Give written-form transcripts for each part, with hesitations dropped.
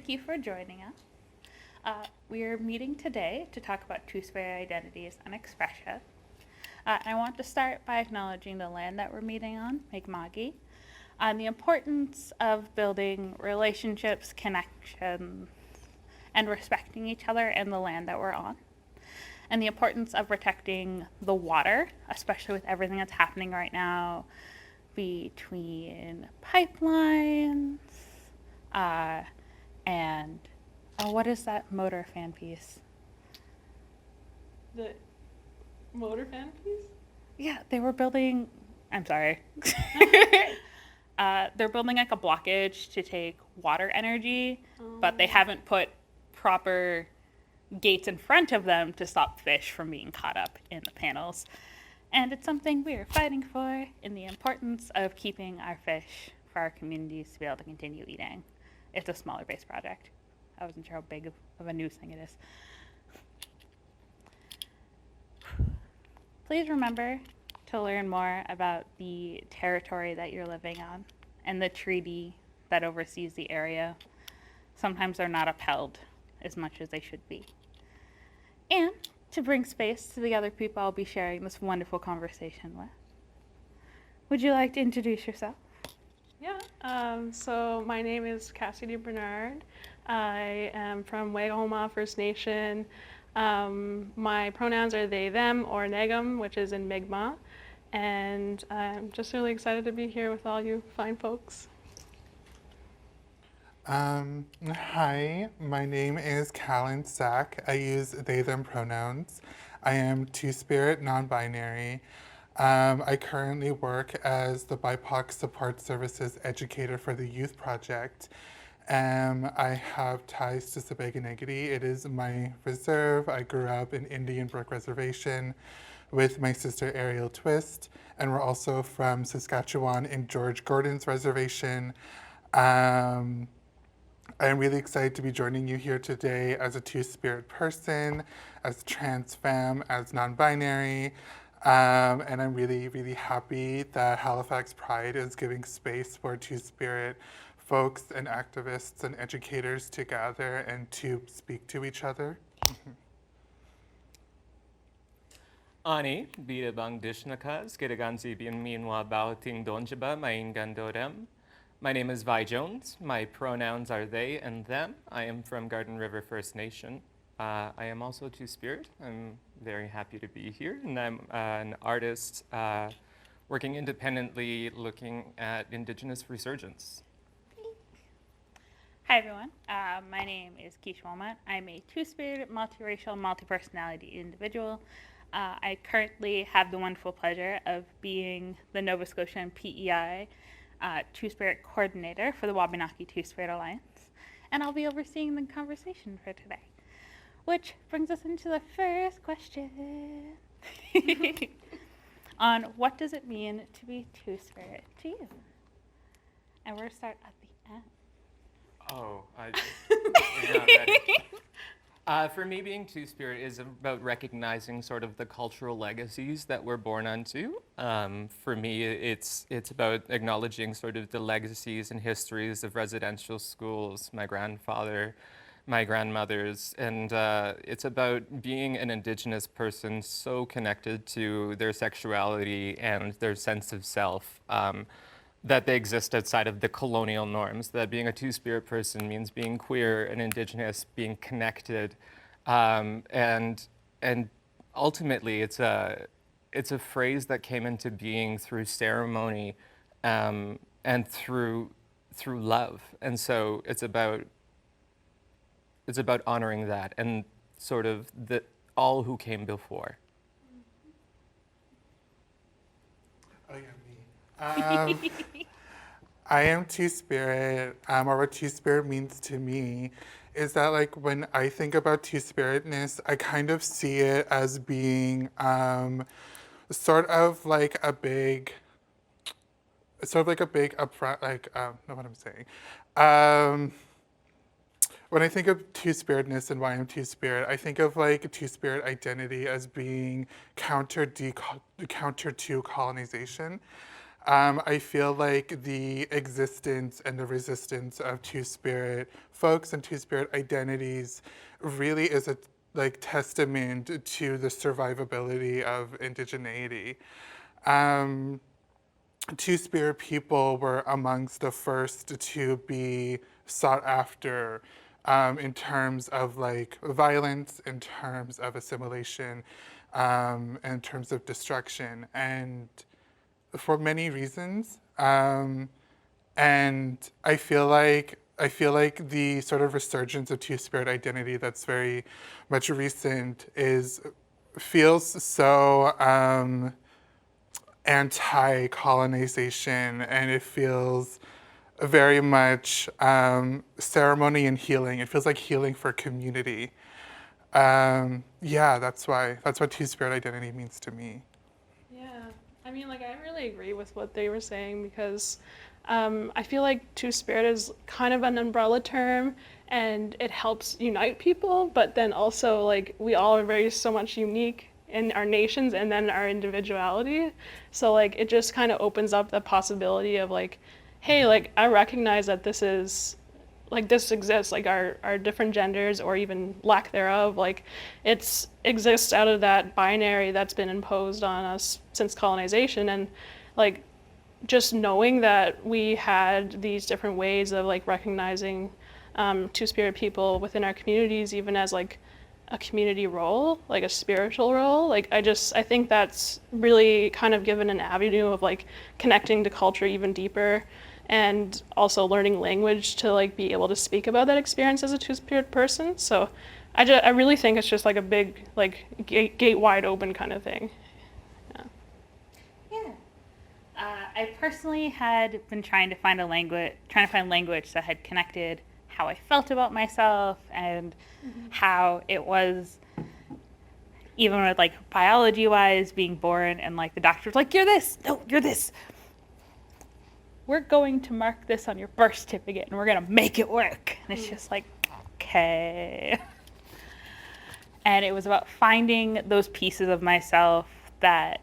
thank you for joining us. We are meeting today to talk about Two-Spirit identities and expression. I want to start by acknowledging the land that we're meeting on, Mi'kma'ki, and the importance of building relationships, connections, and respecting each other and the land that we're on. And the importance of protecting the water, especially with everything that's happening right now between pipelines and what is that motor fan piece? The motor fan piece? Yeah, they were building, I'm sorry. They're building like a blockage to take water energy, but they haven't put proper gates in front of them to stop fish from being caught up in the panels. And it's something we're fighting for in the importance of keeping our fish for our communities to be able to continue eating. It's a smaller base project. I wasn't sure how big of a news thing it is. Please remember to learn more about the territory that you're living on and the treaty that oversees the area. Sometimes they're not upheld as much as they should be. And to bring space to the other people I'll be sharing this wonderful conversation with, would you like to introduce yourself? Yeah, so my name is Kassidy Bernard. I am from Wagahoma First Nation. My pronouns are they, them, or negum, which is in Mi'kmaq. And I'm just really excited to be here with all you fine folks. Hi, my name is Calen Sack. I use they, them pronouns. I am Two-Spirit, non-binary. I currently work as the BIPOC Support Services Educator for the Youth Project. I have ties to Sebago-Negedy. It is my reserve. I grew up in Indian Brook Reservation with my sister Ariel Twist, and we're also from Saskatchewan in George Gordon's reservation. I'm really excited to be joining you here today as a Two-Spirit person, as trans femme, as non-binary, and I'm really, really happy that Halifax Pride is giving space for Two-Spirit folks and activists and educators to gather and to speak to each other. Ani, bida bang dishnakas, gitaganzi bin minwa bauting donjaba, maingandorem. My name is Vie Jones. My pronouns are they and them. I am from Garden River First Nation. I am also Two-Spirit. I'm very happy to be here, and I'm an artist working independently, looking at Indigenous resurgence. Hi everyone, my name is Kehisha Wilmot. I'm a Two-Spirit, multiracial, multi-personality individual. I currently have the wonderful pleasure of being the Nova Scotian PEI Two-Spirit Coordinator for the Wabanaki Two-Spirit Alliance, and I'll be overseeing the conversation for today. Which brings us into the first question on what does it mean to be Two-Spirit to you? And we're going to start at the end. Oh, I was not ready. For me, being Two-Spirit is about recognizing sort of the cultural legacies that we're born onto. For me, it's about acknowledging sort of the legacies and histories of residential schools, my grandfather, my grandmothers, and it's about being an Indigenous person so connected to their sexuality and their sense of self that they exist outside of the colonial norms, that being a Two-Spirit person means being queer and Indigenous, being connected, and ultimately it's a phrase that came into being through ceremony and through love, and so it's about honoring that and sort of all who came before. Oh yeah, me. I am Two-Spirit, or what Two-Spirit means to me is that, like, when I think about Two-Spiritness, I kind of see it as being sort of like a big upfront, like, know what I'm saying. When I think of Two-Spiritness and why I'm Two-Spirit, I think of like Two-Spirit identity as being counter to colonization. I feel like the existence and the resistance of Two-Spirit folks and Two-Spirit identities really is a testament to the survivability of indigeneity. Two-Spirit people were amongst the first to be sought after in terms of violence, in terms of assimilation, in terms of destruction, and for many reasons. And I feel like the sort of resurgence of Two-Spirit identity that's very much recent feels so anti-colonization, and it feels very much ceremony and healing. It feels like healing for community. Yeah, that's what Two-Spirit identity means to me. Yeah, I mean, I really agree with what they were saying because I feel like Two-Spirit is kind of an umbrella term and it helps unite people, but then also we all are very so much unique in our nations and then our individuality. So it just kind of opens up the possibility of hey, I recognize that this is this exists, our different genders or even lack thereof, it exists out of that binary that's been imposed on us since colonization. And just knowing that we had these different ways of recognizing Two-Spirit people within our communities, even as a community role, a spiritual role, I think that's really kind of given an avenue of connecting to culture even deeper, and also learning language to be able to speak about that experience as a Two-Spirit person. So I really think it's just a big gate wide open kind of thing. Yeah. I personally had been trying to find language that had connected how I felt about myself and how it was, even with biology wise, being born and the doctor was you're this, no, you're this. We're going to mark this on your birth certificate and we're going to make it work. And it's just okay. And it was about finding those pieces of myself that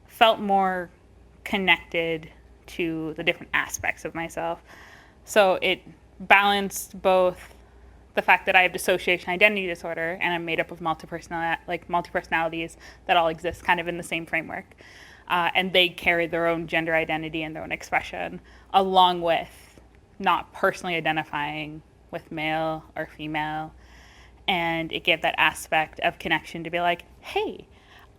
felt more connected to the different aspects of myself. So it balanced both the fact that I have dissociation identity disorder and I'm made up of multi-personalities that all exist kind of in the same framework. And they carry their own gender identity and their own expression, along with not personally identifying with male or female. And it gave that aspect of connection to be hey,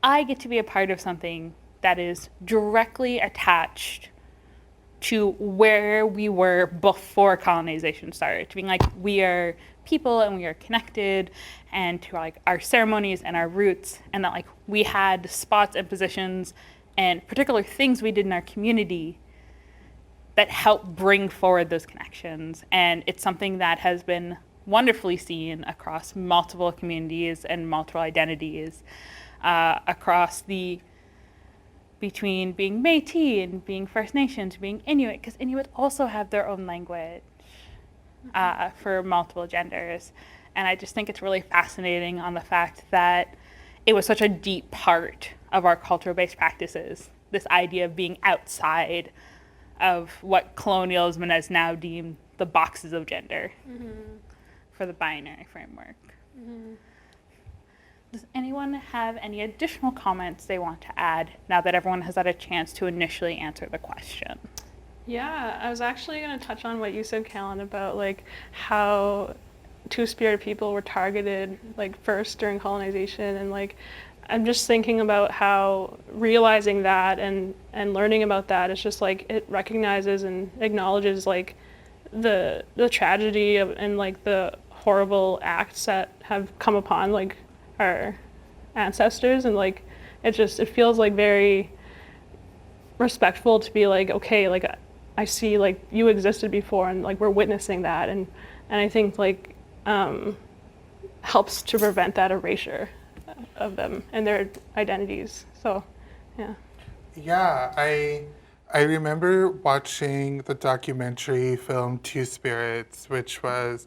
I get to be a part of something that is directly attached to where we were before colonization started, to being we are people and we are connected, and to our ceremonies and our roots, and that we had spots and positions and particular things we did in our community that help bring forward those connections. And it's something that has been wonderfully seen across multiple communities and multiple identities, between being Métis and being First Nations, being Inuit, because Inuit also have their own language for multiple genders. And I just think it's really fascinating on the fact that it was such a deep part of our cultural-based practices, this idea of being outside of what colonialism has now deemed the boxes of gender for the binary framework. Does anyone have any additional comments they want to add now that everyone has had a chance to initially answer the question? Yeah, I was actually going to touch on what you said, Calen, about how Two-Spirit people were targeted first during colonization, and I'm just thinking about how realizing that and learning about that is just it recognizes and acknowledges the tragedy of, and the horrible acts that have come upon our ancestors, and it feels very respectful to be okay, I see you existed before, and we're witnessing that, and I think helps to prevent that erasure of them and their identities. So Yeah, I remember watching the documentary film Two Spirits, which was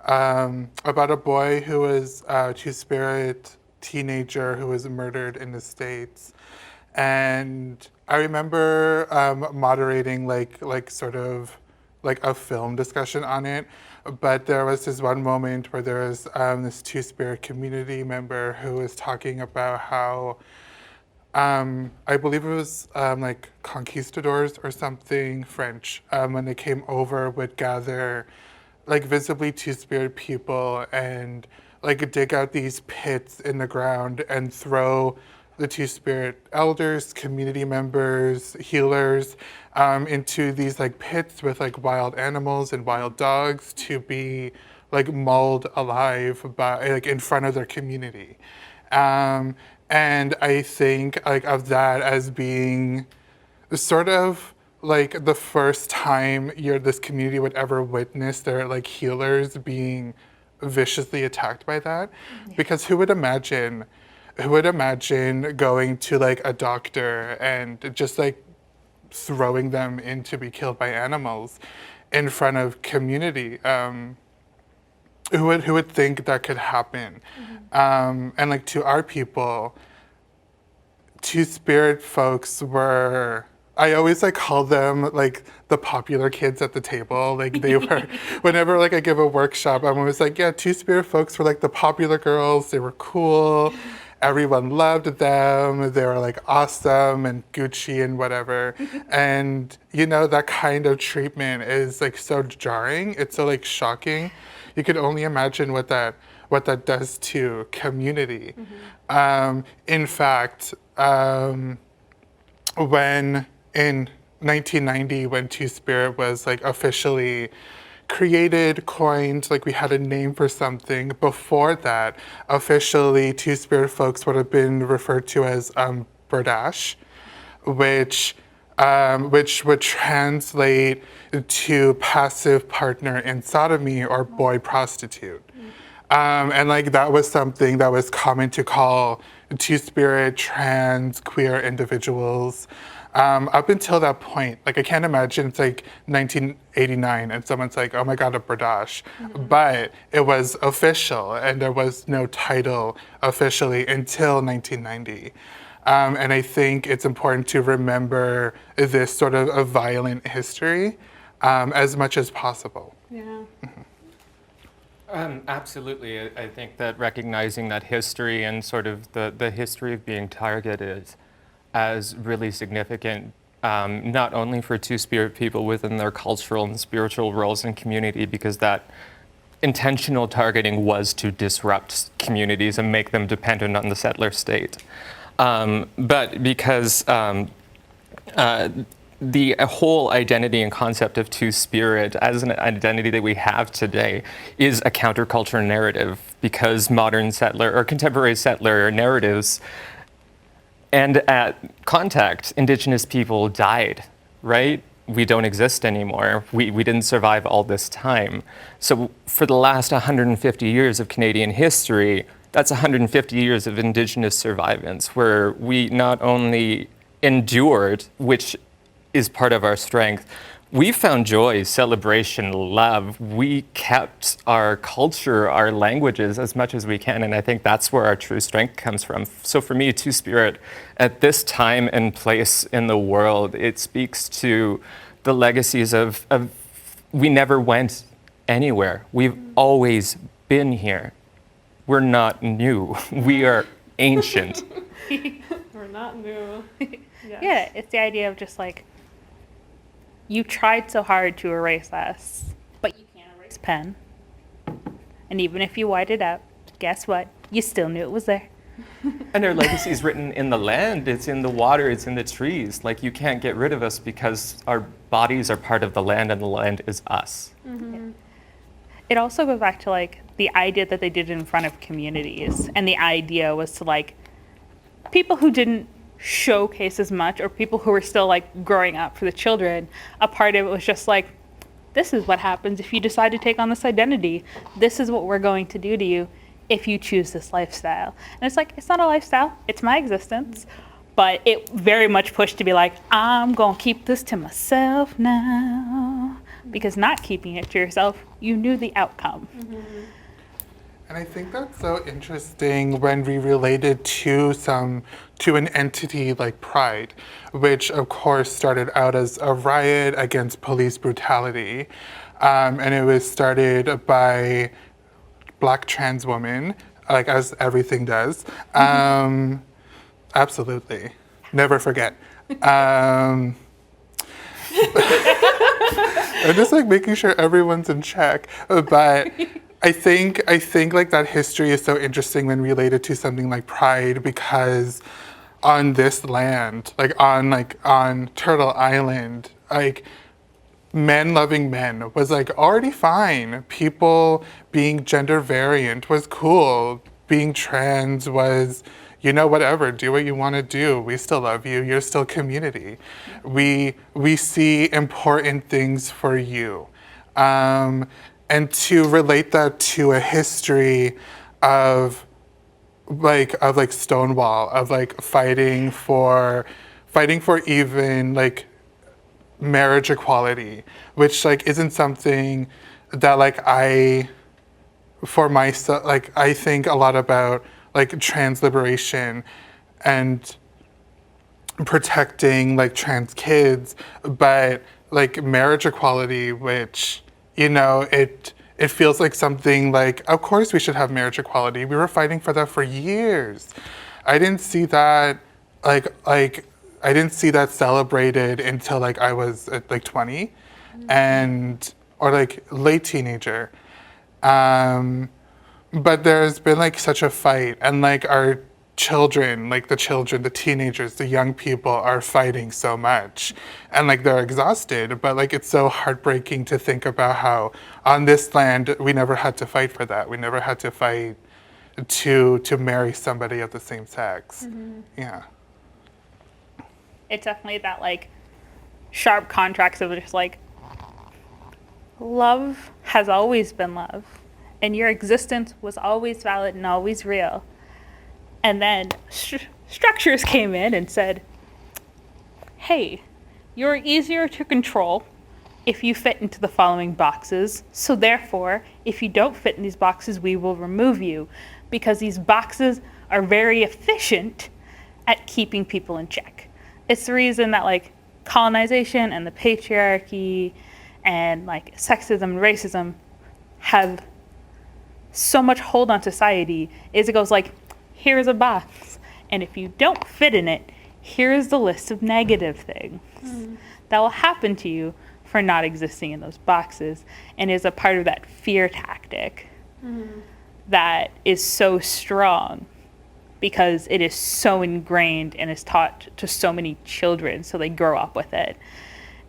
about a boy who was a Two-Spirit teenager who was murdered in the States. And I remember moderating sort of like a film discussion on it. But there was this one moment where there was this Two-Spirit community member who was talking about how I believe it was like conquistadors or something French, when they came over, would gather like visibly Two-Spirit people and like dig out these pits in the ground and throw the Two-Spirit elders, community members, healers into these like pits with like wild animals and wild dogs to be like mauled alive by like in front of their community. And I think like of that as being sort of like the first time this community would ever witness their like healers being viciously attacked by that. Because who would imagine going to like a doctor and just like throwing them in to be killed by animals in front of community? Who would think that could happen? And like to our people, Two-Spirit folks were, I always like call them like the popular kids at the table. Like they were, whenever like I give a workshop, I'm always like, yeah, Two-Spirit folks were like the popular girls. They were cool. Everyone loved them. They were like awesome and Gucci and whatever. And you know, that kind of treatment is like so jarring. It's so like shocking. You could only imagine what that does to community. In fact, when in 1990, when Two-Spirit was like officially created, coined, like we had a name for something. Before that, officially Two-Spirit folks would have been referred to as Berdache, which would translate to passive partner in sodomy or boy prostitute. And like that was something that was common to call Two-Spirit, trans, queer individuals. Up until that point, like I can't imagine it's like 1989 and someone's like, oh my God, a Berdache. But it was official and there was no title officially until 1990. And I think it's important to remember this sort of a violent history as much as possible. Yeah. Absolutely. I think that recognizing that history and sort of the history of being targeted as really significant, not only for Two-Spirit people within their cultural and spiritual roles in community, because that intentional targeting was to disrupt communities and make them dependent on the settler state. But because the whole identity and concept of Two-Spirit as an identity that we have today is a counterculture narrative, because modern settler or contemporary settler narratives and at contact, Indigenous people died, right? We don't exist anymore. We didn't survive all this time. So for the last 150 years of Canadian history, that's 150 years of Indigenous survivance, where we not only endured, which is part of our strength, we found joy, celebration, love. We kept our culture, our languages as much as we can, and I think that's where our true strength comes from. So for me, Two-Spirit, at this time and place in the world, it speaks to the legacies of we never went anywhere. We've always been here. We're not new. We are ancient. We're not new. Yes. Yeah, it's the idea of just like, you tried so hard to erase us, but you can't erase pen. And even if you white it out, guess what? You still knew it was there. And our legacy is written in the land, it's in the water, it's in the trees. Like, you can't get rid of us because our bodies are part of the land and the land is us. Mm-hmm. It also goes back to like the idea that they did in front of communities. And the idea was to like, people who didn't showcase as much, or people who were still like growing up for the children, a part of it was just like, this is what happens if you decide to take on this identity. This is what we're going to do to you if you choose this lifestyle. And it's like, it's not a lifestyle, it's my existence. But it very much pushed to be like, I'm gonna keep this to myself now. Because not keeping it to yourself, you knew the outcome. And I think that's so interesting when we relate it to an entity like Pride, which of course started out as a riot against police brutality. And it was started by Black trans women, like as everything does. Absolutely. Never forget. I'm just like making sure everyone's in check. But I think like that history is so interesting when related to something like Pride, because on this land, on Turtle Island, like men loving men was like already fine. People being gender variant was cool. Being trans was, you know, whatever, do what you want to do. We still love you. You're still community. We see important things for you. And to relate that to a history of Stonewall, of like fighting for even like marriage equality, which like isn't something that like for myself, like I think a lot about like trans liberation and protecting like trans kids, but like marriage equality, which, you know, it feels like something like, of course we should have marriage equality. We were fighting for that for years. I didn't see that I didn't see that celebrated until like I was like 20 or like late teenager. But there's been like such a fight, and like our children, the teenagers, the young people are fighting so much, and like they're exhausted, but like it's so heartbreaking to think about how on this land we never had to fight for that. We never had to fight to marry somebody of the same sex. Yeah. It's definitely that like sharp contrast of just like love has always been love, and your existence was always valid and always real. And then structures came in and said, hey, you're easier to control if you fit into the following boxes. So therefore, if you don't fit in these boxes, we will remove you, because these boxes are very efficient at keeping people in check. It's the reason that like colonization and the patriarchy and like sexism and racism have so much hold on society, is it goes like, here's a box, and if you don't fit in it, here's the list of negative things that will happen to you for not existing in those boxes, and is a part of that fear tactic that is so strong because it is so ingrained and is taught to so many children, so they grow up with it.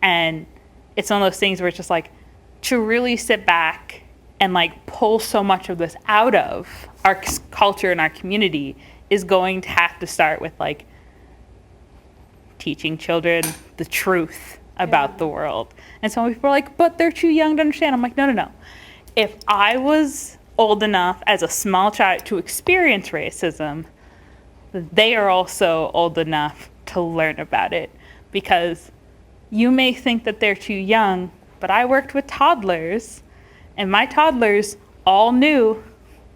And it's one of those things where it's just like, to really sit back and like pull so much of this out of our culture and our community is going to have to start with like teaching children the truth about the world. And some people are like, but they're too young to understand. I'm like, no. If I was old enough as a small child to experience racism, they are also old enough to learn about it, because you may think that they're too young, but I worked with toddlers, and my toddlers all knew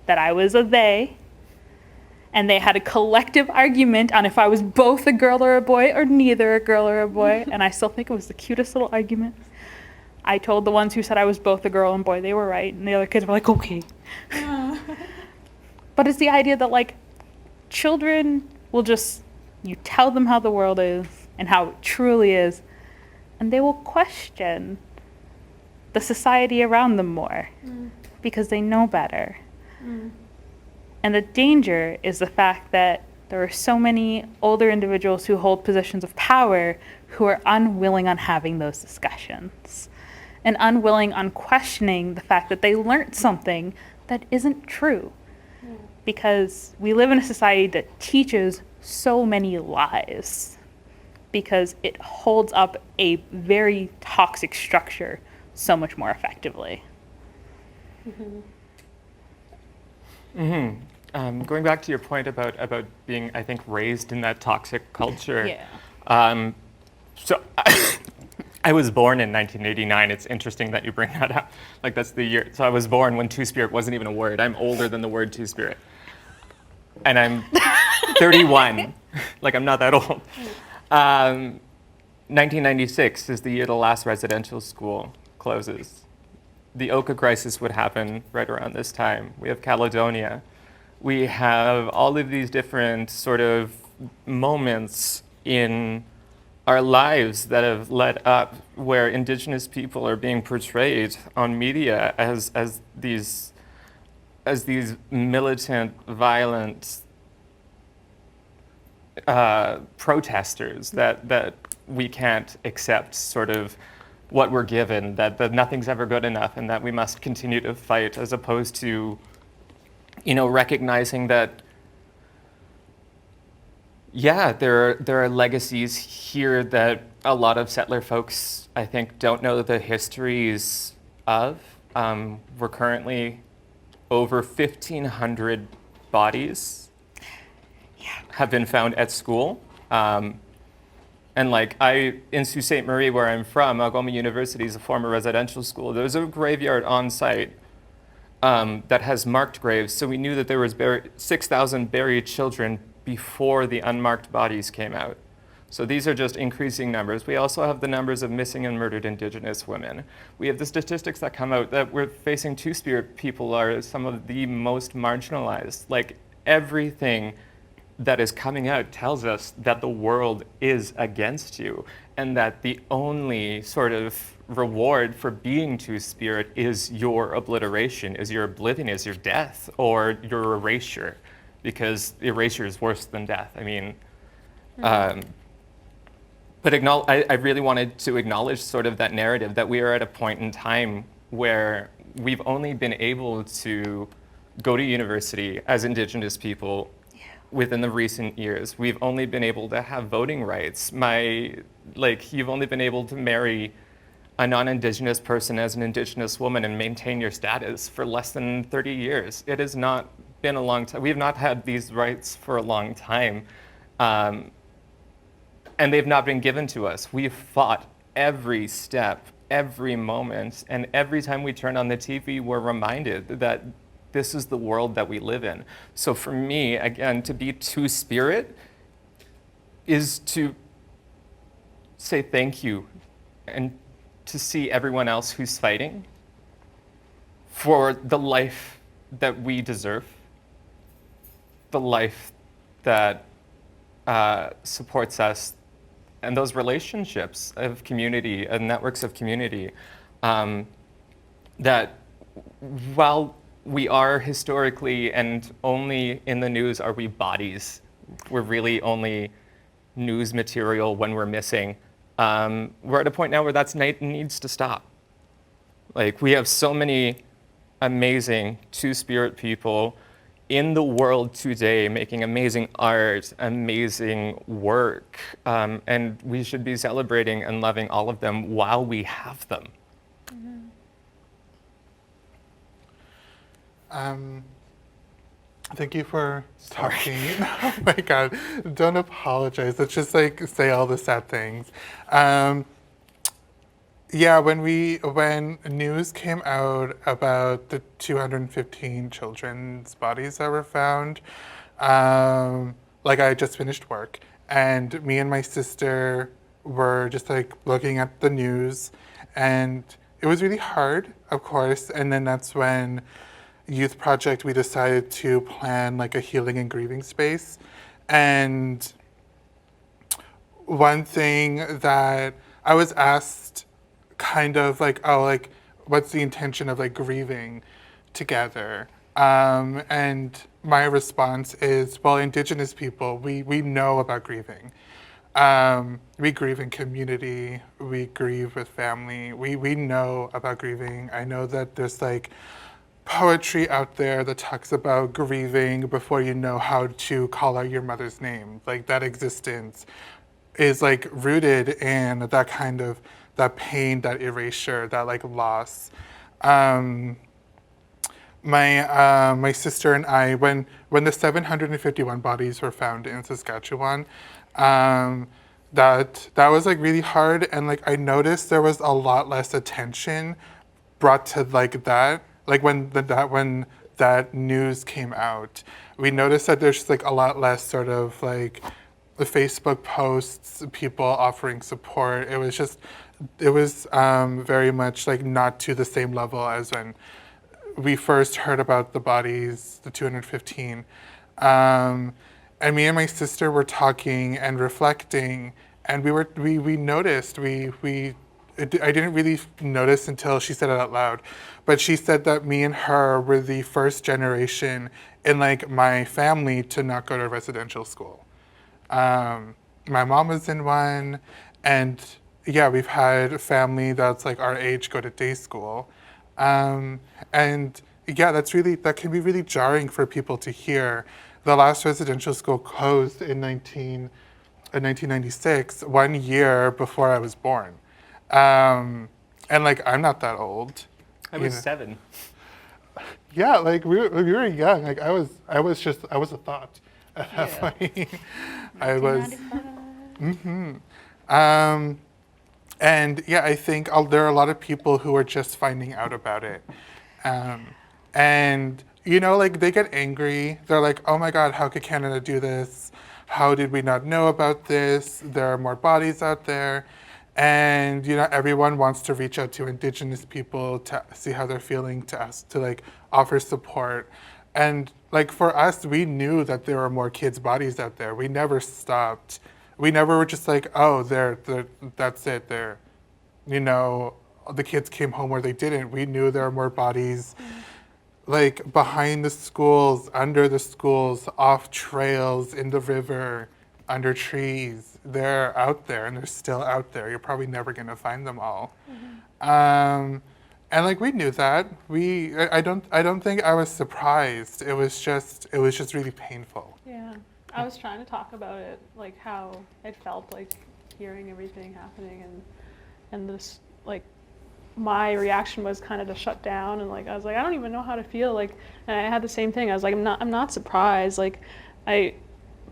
that I was a they, and they had a collective argument on if I was both a girl or a boy or neither a girl or a boy, and I still think it was the cutest little argument. I told the ones who said I was both a girl and boy they were right, and the other kids were like, okay. But it's the idea that like children will just, you tell them how the world is and how it truly is, and they will question the society around them more because they know better. And the danger is the fact that there are so many older individuals who hold positions of power who are unwilling on having those discussions and unwilling on questioning the fact that they learned something that isn't true. Because we live in a society that teaches so many lies, because it holds up a very toxic structure so much more effectively. Going back to your point about being, I think, raised in that toxic culture. Yeah. So I was born in 1989. It's interesting that you bring that up. Like, that's the year. So I was born when Two-Spirit wasn't even a word. I'm older than the word Two-Spirit. And I'm 31. Like, I'm not that old. 1996 is the year the last residential school closes. The Oka crisis would happen right around this time. We have Caledonia. We have all of these different sort of moments in our lives that have led up where Indigenous people are being portrayed on media as these militant, violent protesters that we can't accept sort of what we're given, that nothing's ever good enough and that we must continue to fight, as opposed to, recognizing that, yeah, there are legacies here that a lot of settler folks, I think, don't know the histories of. We're currently over 1,500 bodies have been found at school. And like in Sault Ste. Marie, where I'm from, Algoma University is a former residential school. There's a graveyard on site that has marked graves. So we knew that there was 6,000 buried children before the unmarked bodies came out. So these are just increasing numbers. We also have the numbers of missing and murdered Indigenous women. We have the statistics that come out that we're facing Two-Spirit people are some of the most marginalized. Like, everything that is coming out tells us that the world is against you, and that the only sort of reward for being Two-Spirit is your obliteration, is your oblivion, is your death, or your erasure, because erasure is worse than death. I mean, but I really wanted to acknowledge sort of that narrative that we are at a point in time where we've only been able to go to university as Indigenous people within the recent years. We've only been able to have voting rights. You've only been able to marry a non-Indigenous person as an Indigenous woman and maintain your status for less than 30 years. It has not been a long time. We have not had these rights for a long time. And they've not been given to us. We've fought every step, every moment, and every time we turn on the TV, we're reminded that this is the world that we live in. So for me, again, to be Two-Spirit is to say thank you and to see everyone else who's fighting for the life that we deserve, the life that supports us, and those relationships of community and networks of community, that while we are historically and only in the news are we bodies, we're really only news material when we're missing. We're at a point now where that needs to stop. Like, we have so many amazing Two-Spirit people in the world today making amazing art, amazing work, and we should be celebrating and loving all of them while we have them. Thank you for talking. Oh my God, don't apologize. Let's just say all the sad things. Yeah, when news came out about the 215 children's bodies that were found, I had just finished work, and me and my sister were just looking at the news, and it was really hard, of course. And then that's when Youth Project, we decided to plan a healing and grieving space. And one thing that I was asked kind of what's the intention of grieving together? And my response is, well, Indigenous people, we know about grieving. We grieve in community, we grieve with family, we know about grieving. I know that there's poetry out there that talks about grieving before you know how to call out your mother's name. That existence is rooted in that kind of, that pain, that erasure, that loss. My sister and I, when the 751 bodies were found in Saskatchewan, that was like really hard, and like I noticed there was a lot less attention brought to like that, like when that news came out. We noticed that there's like a lot less sort of like the Facebook posts, people offering support. It was very much like not to the same level as when we first heard about the bodies, the 215. And me and my sister were talking and reflecting, and we noticed, I didn't really notice until she said it out loud, but she said that me and her were the first generation in like my family to not go to residential school. My mom was in one, and yeah, we've had a family that's like our age go to day school. And yeah, that can be really jarring for people to hear. The last residential school closed in 1996, 1 year before I was born. And like, I'm not that old. I was 7. Yeah, like we were young. Like I was a thought at that point. I was. 1995. And yeah, I think there are a lot of people who are just finding out about it. And, you know, like they get angry. They're like, oh my God, how could Canada do this? How did we not know about this? There are more bodies out there. And, you know, everyone wants to reach out to Indigenous people to see how they're feeling, to ask, to like offer support. And like for us, we knew that there were more kids' bodies out there. We never stopped. We never were just like, oh, that's it. You know, the kids came home or they didn't. We knew there were more bodies, like behind the schools, under the schools, off trails, in the river, under trees. They're out there, and they're still out there. You're probably never gonna find them all. And like we knew that. I don't think I was surprised. It was just really painful. Yeah. I was trying to talk about it, like how it felt like hearing everything happening, and this, like, my reaction was kind of to shut down, and like I was like, I don't even know how to feel, like, and I had the same thing. I was like, I'm not surprised, like,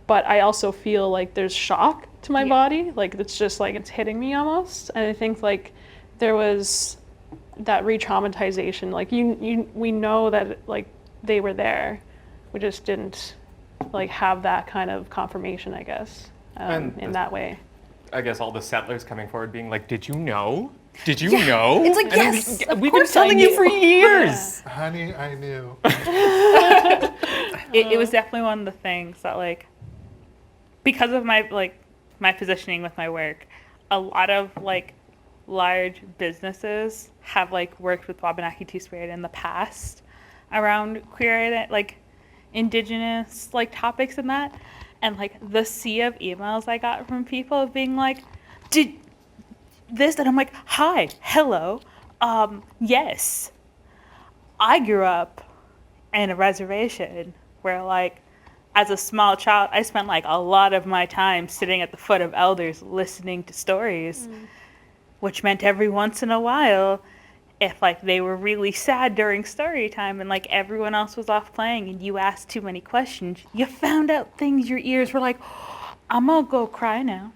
but I also feel like there's shock to my body, like it's just like it's hitting me almost, and I think like there was that re-traumatization, like we know that like they were there, we just didn't like have that kind of confirmation, I guess, in that way. I guess all the settlers coming forward being like, did you know? Did you know? It's like, And yes, of we've been course I telling you knew. for years. Honey, I knew. It was definitely one of the things that, like, because of my positioning with my work, a lot of like large businesses have like worked with Wabanaki Two-Spirit in the past around queer, like Indigenous like topics and that, and like the sea of emails I got from people being like, did this, and I'm like, hi, hello, yes, I grew up in a reservation where, like, as a small child, I spent like a lot of my time sitting at the foot of elders listening to stories, which meant every once in a while, if like they were really sad during story time and like everyone else was off playing and you asked too many questions, you found out things your ears were like, I'm gonna go cry now.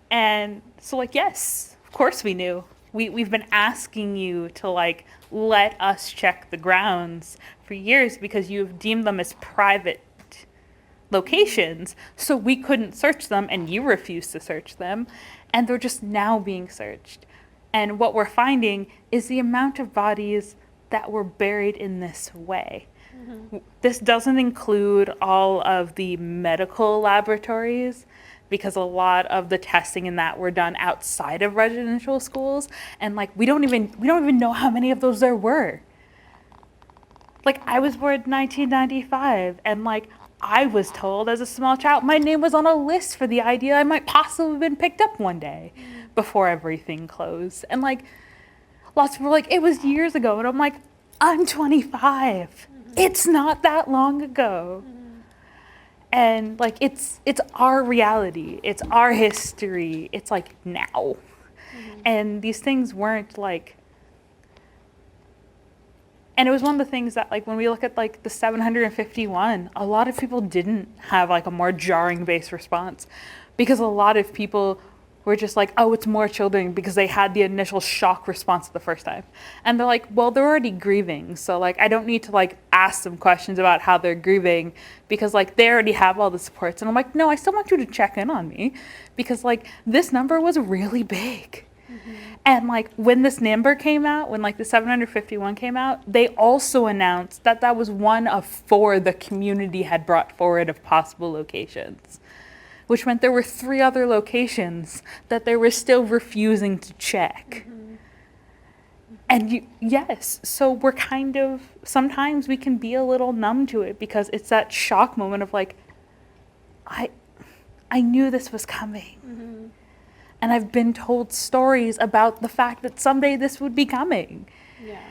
And so, like, yes, of course we knew. We've been asking you to like let us check the grounds for years because you've deemed them as private locations, so we couldn't search them, and you refused to search them, and they're just now being searched. And what we're finding is the amount of bodies that were buried in this way. This doesn't include all of the medical laboratories, because a lot of the testing in that were done outside of residential schools, and like we don't even know how many of those there were. Like, I was born in 1995, and like I was told as a small child my name was on a list for the idea I might possibly have been picked up one day before everything closed. And like lots of people were like, it was years ago, and I'm like, I'm 25. It's not that long ago. And like it's our reality, it's our history, it's like now. And these things weren't like, and it was one of the things that, like, when we look at like the 751, a lot of people didn't have like a more jarring based response, because a lot of people were just like, oh, it's more children because they had the initial shock response the first time. And they're like, well, they're already grieving. So like, I don't need to like ask them questions about how they're grieving because like they already have all the supports. And I'm like, no, I still want you to check in on me because like this number was really big. And like when this number came out, when like the 751 came out, they also announced that that was one of 4 the community had brought forward of possible locations, which meant there were 3 other locations that they were still refusing to check. And yes, so we're kind of, sometimes we can be a little numb to it because it's that shock moment of like, I knew this was coming. And I've been told stories about the fact that someday this would be coming. Yeah.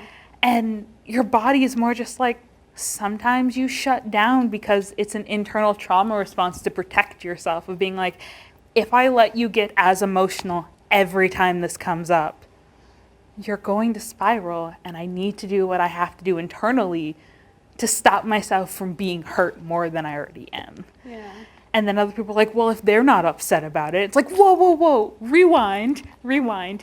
And your body is more just like, sometimes you shut down because it's an internal trauma response to protect yourself of being like, if I let you get as emotional every time this comes up, you're going to spiral, and I need to do what I have to do internally to stop myself from being hurt more than I already am. Yeah. And then other people are like, well, if they're not upset about it, it's like, whoa, whoa, whoa, rewind.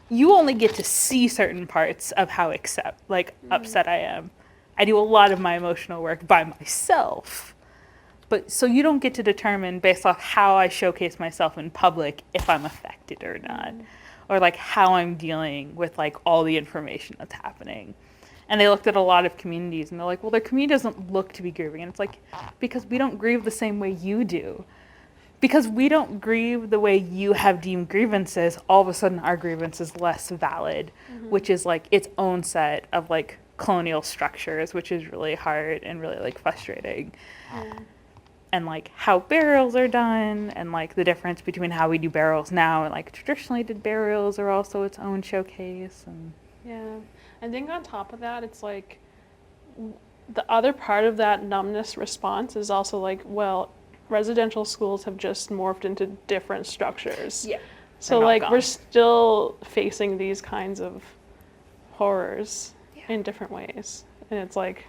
You only get to see certain parts of how upset I am. I do a lot of my emotional work by myself. But so you don't get to determine based off how I showcase myself in public if I'm affected or not. Or like how I'm dealing with like all the information that's happening. And they looked at a lot of communities and they're like, well, their community doesn't look to be grieving. And it's like, because we don't grieve the same way you do. Because we don't grieve the way you have deemed grievances, all of a sudden our grievance is less valid, which is like its own set of like colonial structures, which is really hard and really like frustrating. And like how burials are done and like the difference between how we do burials now and like traditionally did burials are also its own showcase. And Yeah. I think on top of that, it's like the other part of that numbness response is also like, well, residential schools have just morphed into different structures. yeah. So They're not like gone. we're still facing these kinds of horrors in different ways. And it's like,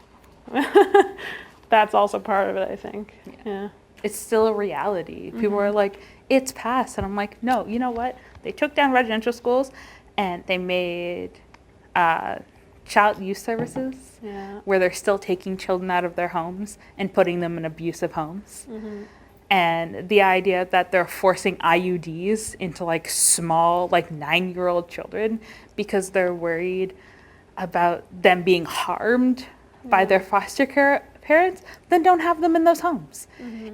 that's also part of it, I think. Yeah. It's still a reality. People are like, it's past. And I'm like, no, you know what? They took down residential schools and they made child youth services Yeah. where they're still taking children out of their homes and putting them in abusive homes. And the idea that they're forcing IUDs into like small, like 9-year-old children because they're worried about them being harmed by their foster care parents, then don't have them in those homes.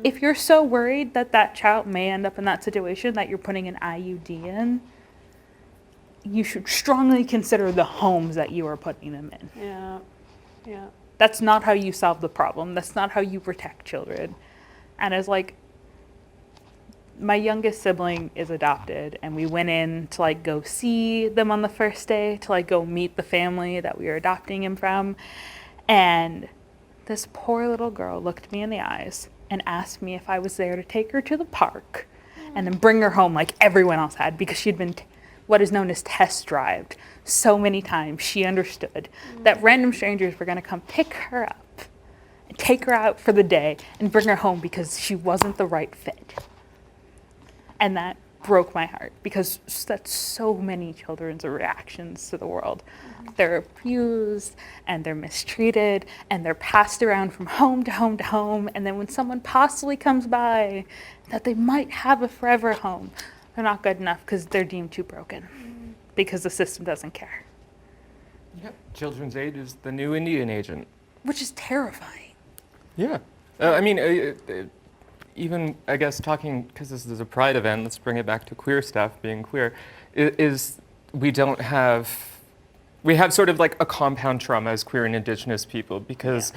If you're so worried that that child may end up in that situation that you're putting an IUD in, you should strongly consider the homes that you are putting them in. Yeah. Yeah. That's not how you solve the problem. That's not how you protect children. And as like, my youngest sibling is adopted, and we went in to like go see them on the first day to like go meet the family that we were adopting him from. And this poor little girl looked me in the eyes and asked me if I was there to take her to the park and then bring her home like everyone else had, because she'd been what is known as test drived so many times. She understood that random strangers were going to come pick her up and take her out for the day and bring her home because she wasn't the right fit. And that broke my heart because that's so many children's reactions to the world. They're abused and they're mistreated and they're passed around from home to home to home. And then when someone possibly comes by that they might have a forever home, they're not good enough because they're deemed too broken because the system doesn't care, Yep. Children's aid is the new Indian agent. which is terrifying. Yeah. Even, I guess, talking, because this is a Pride event, let's bring it back to queer stuff, being queer, is we have sort of like a compound trauma as queer and Indigenous people, because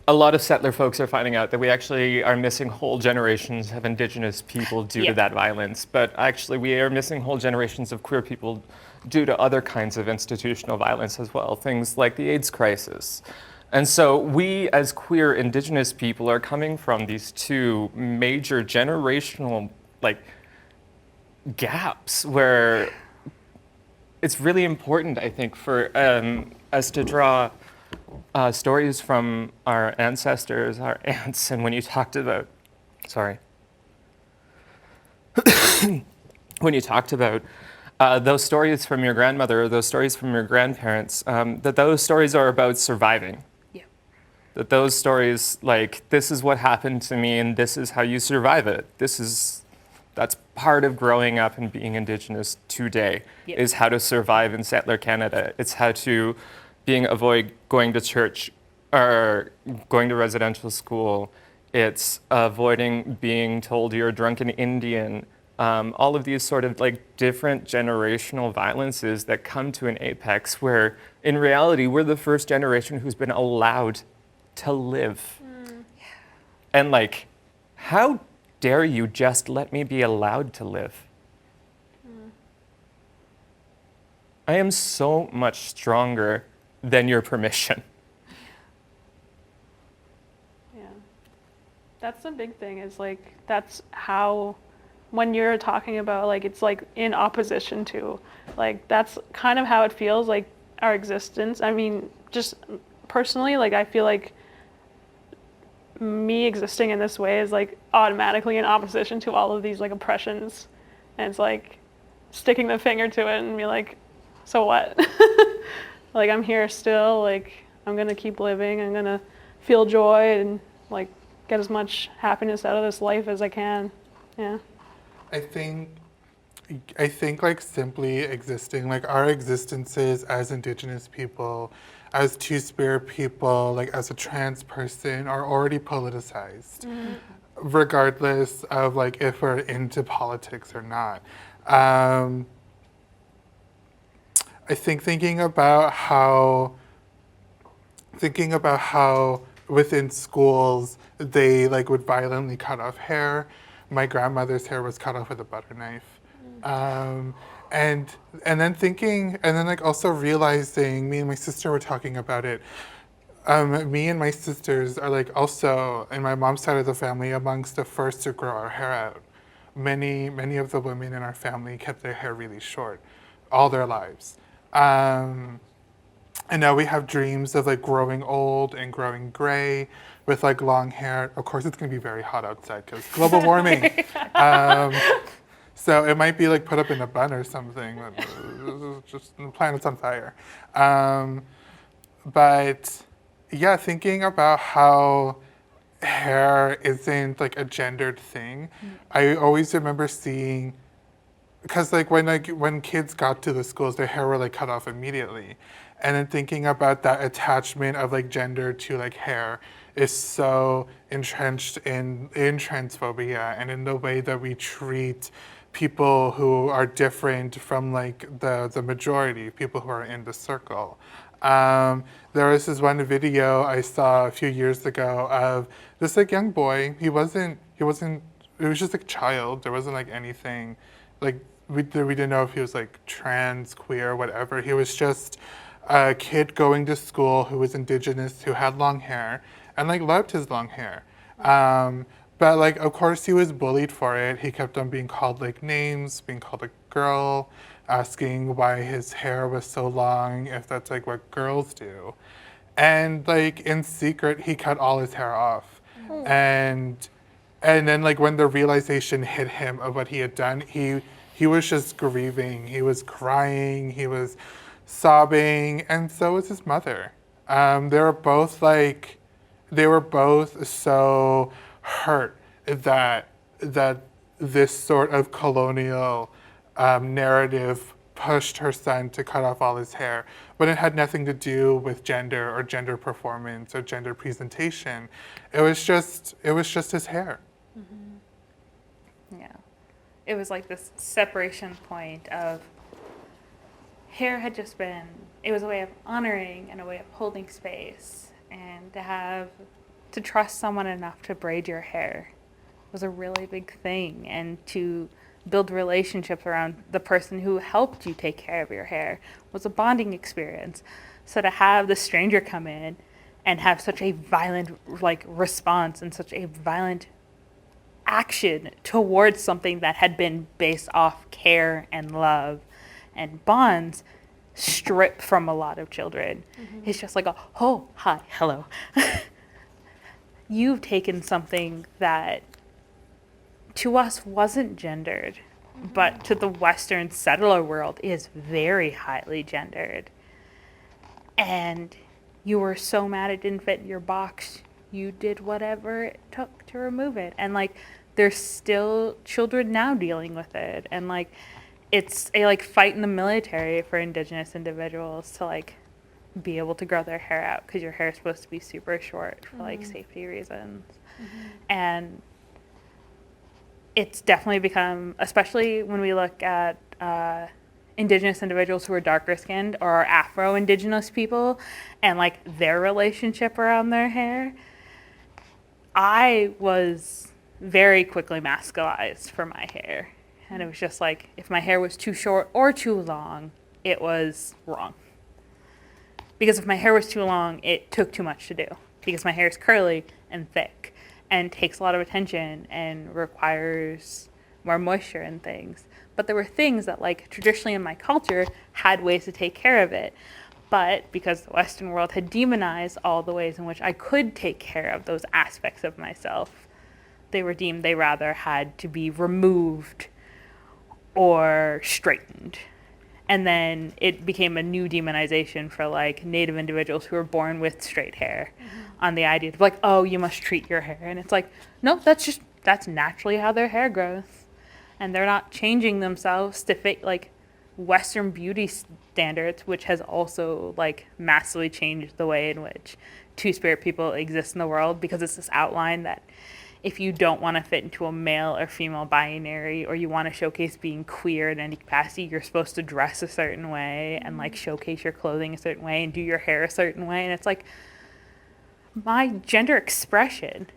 a lot of settler folks are finding out that we actually are missing whole generations of Indigenous people due to that violence, but actually we are missing whole generations of queer people due to other kinds of institutional violence as well, things like the AIDS crisis. And so we, as queer Indigenous people, are coming from these two major generational gaps where it's really important, I think, for us to draw stories from our ancestors, our aunts, and when you talked about, when you talked about those stories from your grandmother, or those stories from your grandparents, that those stories are about surviving. Yeah. That those stories, like, this is what happened to me and this is how you survive it. That's part of growing up and being Indigenous today, Yep. is how to survive in settler Canada. It's how to avoid going to church or going to residential school. It's avoiding being told you're a drunken Indian. All of these sort of like different generational violences that come to an apex where in reality we're the first generation who's been allowed to live. And like, how dare you just let me be allowed to live? I am so much stronger than your permission. Yeah. That's the big thing, is like, that's how, when you're talking about like, it's like in opposition to, like, that's kind of how it feels like our existence. I mean, just personally, like, I feel like me existing in this way is like automatically in opposition to all of these like oppressions. And it's like sticking the finger to it and be like, so what? Like, I'm here still, like, I'm gonna keep living, I'm gonna feel joy and like get as much happiness out of this life as I can. Yeah. I think like simply existing, like our existences as Indigenous people, as Two-Spirit people, like as a trans person, are already politicized, regardless of like if we're into politics or not. I think thinking about how within schools they like would violently cut off hair. My grandmother's hair was cut off with a butter knife. And then like also realizing, me and my sister were talking about it. Me and my sisters are like also, in my mom's side of the family, amongst the first to grow our hair out. Many of the women in our family kept their hair really short all their lives. And now we have dreams of like growing old and growing gray with like long hair. Of course, it's gonna be very hot outside because global warming. So it might be like put up in a bun or something. Just the planet's on fire. But yeah, thinking about how hair isn't like a gendered thing. I always remember seeing, because like when kids got to the schools, their hair were like cut off immediately. And then thinking about that attachment of like gender to like hair is so entrenched in transphobia and in the way that we treat people who are different from like the majority, people who are in the circle. There was this one video I saw a few years ago of this like young boy. It was just like a child. There wasn't like anything, like we didn't know if he was like trans, queer, whatever. He was just a kid going to school who was Indigenous, who had long hair and like loved his long hair. But like, of course he was bullied for it. He kept on being called like names, being called a girl, asking why his hair was so long, if that's like what girls do. And like in secret, he cut all his hair off. And then like when the realization hit him of what he had done, he was just grieving. He was crying, he was sobbing, and so was his mother. They were both so hurt that this sort of colonial narrative pushed her son to cut off all his hair, but it had nothing to do with gender or gender performance or gender presentation. It was just his hair. Yeah. It was like this separation point of hair had just been, it was a way of honoring and a way of holding space, and to trust someone enough to braid your hair was a really big thing, and to build relationships around the person who helped you take care of your hair was a bonding experience. So to have the stranger come in and have such a violent like response and such a violent action towards something that had been based off care and love and bonds stripped from a lot of children. It's just like oh, hi, hello. You've taken something that to us wasn't gendered but to the Western settler world is very highly gendered. And you were so mad it didn't fit in your box, you did whatever it took to remove it. And like, there's still children now dealing with it. And like, it's a like fight in the military for Indigenous individuals to like be able to grow their hair out, because your hair is supposed to be super short for like safety reasons. And it's definitely become, especially when we look at Indigenous individuals who are darker skinned or Afro-Indigenous people and like their relationship around their hair, I was very quickly masculized for my hair. And it was just like, if my hair was too short or too long, it was wrong. Because if my hair was too long, it took too much to do. Because my hair is curly and thick and takes a lot of attention and requires more moisture and things. But there were things that like traditionally in my culture had ways to take care of it. But because the Western world had demonized all the ways in which I could take care of those aspects of myself, they were deemed they rather had to be removed or straightened. And then it became a new demonization for like Native individuals who were born with straight hair, on the idea of like, oh, you must treat your hair. And it's like, no, that's naturally how their hair grows. And they're not changing themselves to fit like Western beauty standards, which has also like massively changed the way in which two-spirit people exist in the world, because it's this outline that if you don't want to fit into a male or female binary, or you want to showcase being queer in any capacity, you're supposed to dress a certain way and like showcase your clothing a certain way and do your hair a certain way. And it's like, my gender expression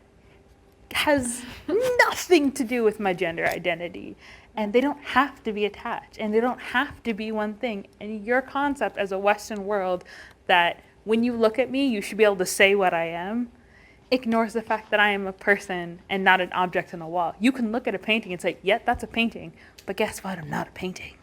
has nothing to do with my gender identity. And they don't have to be attached, and they don't have to be one thing. And your concept as a Western world that when you look at me, you should be able to say what I am, ignores the fact that I am a person and not an object on a wall. You can look at a painting and say, yeah, that's a painting. But guess what? I'm not a painting.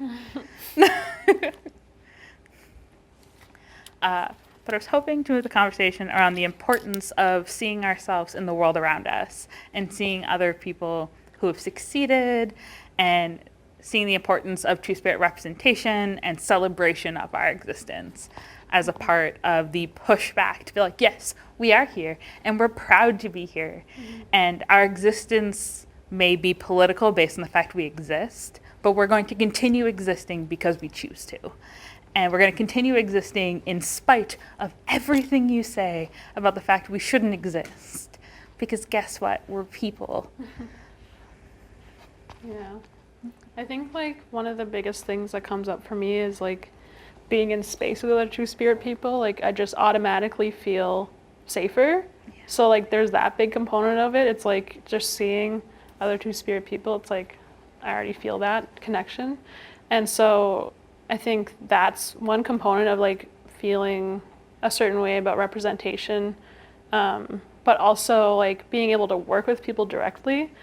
But I was hoping to move the conversation around the importance of seeing ourselves in the world around us and seeing other people who have succeeded, and seeing the importance of two-spirit representation and celebration of our existence as a part of the pushback to be like, yes, we are here and we're proud to be here. And our existence may be political based on the fact we exist, but we're going to continue existing because we choose to. And we're going to continue existing in spite of everything you say about the fact we shouldn't exist. Because guess what? We're people. Yeah. I think like one of the biggest things that comes up for me is like being in space with other two-spirit people. Like I just automatically feel safer. Yeah. So like there's that big component of it. It's like just seeing other two-spirit people, it's like I already feel that connection. And so I think that's one component of like feeling a certain way about representation, but also like being able to work with people directly.